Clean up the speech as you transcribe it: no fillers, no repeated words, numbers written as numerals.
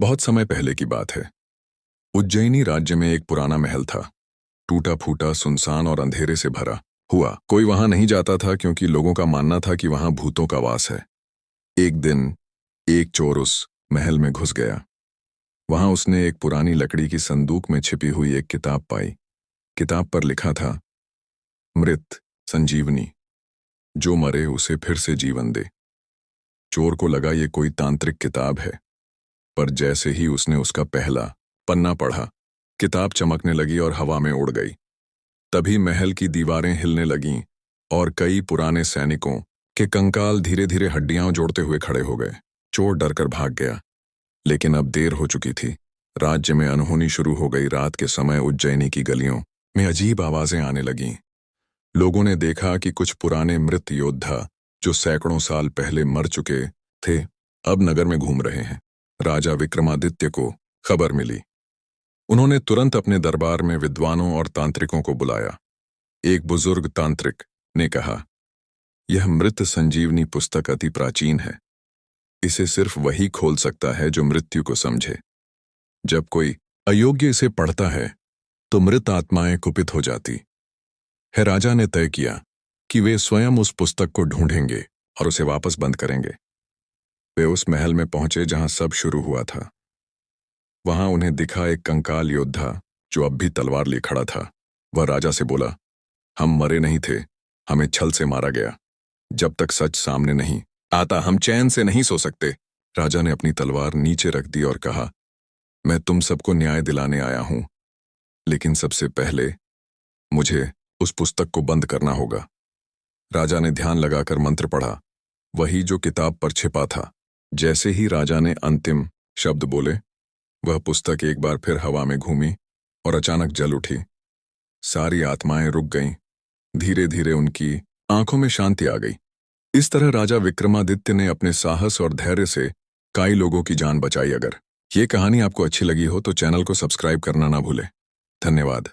बहुत समय पहले की बात है। उज्जैनी राज्य में एक पुराना महल था, टूटा फूटा, सुनसान और अंधेरे से भरा हुआ। कोई वहां नहीं जाता था क्योंकि लोगों का मानना था कि वहां भूतों का वास है। एक दिन एक चोर उस महल में घुस गया। वहां उसने एक पुरानी लकड़ी की संदूक में छिपी हुई एक किताब पाई। किताब पर लिखा था, मृत संजीवनी, जो मरे उसे फिर से जीवन दे। चोर को लगा ये कोई तांत्रिक किताब है, पर जैसे ही उसने उसका पहला पन्ना पढ़ा, किताब चमकने लगी और हवा में उड़ गई। तभी महल की दीवारें हिलने लगीं और कई पुराने सैनिकों के कंकाल धीरे धीरे हड्डियां जोड़ते हुए खड़े हो गए। चोर डरकर भाग गया, लेकिन अब देर हो चुकी थी। राज्य में अनहोनी शुरू हो गई। रात के समय उज्जैनी की गलियों में अजीब आवाजें आने लगीं। लोगों ने देखा कि कुछ पुराने मृत योद्धा जो सैकड़ों साल पहले मर चुके थे, अब नगर में घूम रहे हैं। राजा विक्रमादित्य को खबर मिली। उन्होंने तुरंत अपने दरबार में विद्वानों और तांत्रिकों को बुलाया। एक बुजुर्ग तांत्रिक ने कहा, यह मृत संजीवनी पुस्तक अति प्राचीन है। इसे सिर्फ वही खोल सकता है जो मृत्यु को समझे। जब कोई अयोग्य इसे पढ़ता है तो मृत आत्माएं कुपित हो जाती है। राजा ने तय किया कि वे स्वयं उस पुस्तक को ढूंढेंगे और उसे वापस बंद करेंगे। वे उस महल में पहुंचे जहां सब शुरू हुआ था। वहां उन्हें दिखा एक कंकाल योद्धा जो अब भी तलवार लिए खड़ा था। वह राजा से बोला, हम मरे नहीं थे, हमें छल से मारा गया। जब तक सच सामने नहीं आता हम चैन से नहीं सो सकते। राजा ने अपनी तलवार नीचे रख दी और कहा, मैं तुम सबको न्याय दिलाने आया हूं, लेकिन सबसे पहले मुझे उस पुस्तक को बंद करना होगा। राजा ने ध्यान लगाकर मंत्र पढ़ा, वही जो किताब पर छिपा था। जैसे ही राजा ने अंतिम शब्द बोले, वह पुस्तक एक बार फिर हवा में घूमी और अचानक जल उठी। सारी आत्माएं रुक गईं। धीरे धीरे उनकी आंखों में शांति आ गई। इस तरह राजा विक्रमादित्य ने अपने साहस और धैर्य से कई लोगों की जान बचाई। अगर ये कहानी आपको अच्छी लगी हो तो चैनल को सब्सक्राइब करना ना भूलें। धन्यवाद।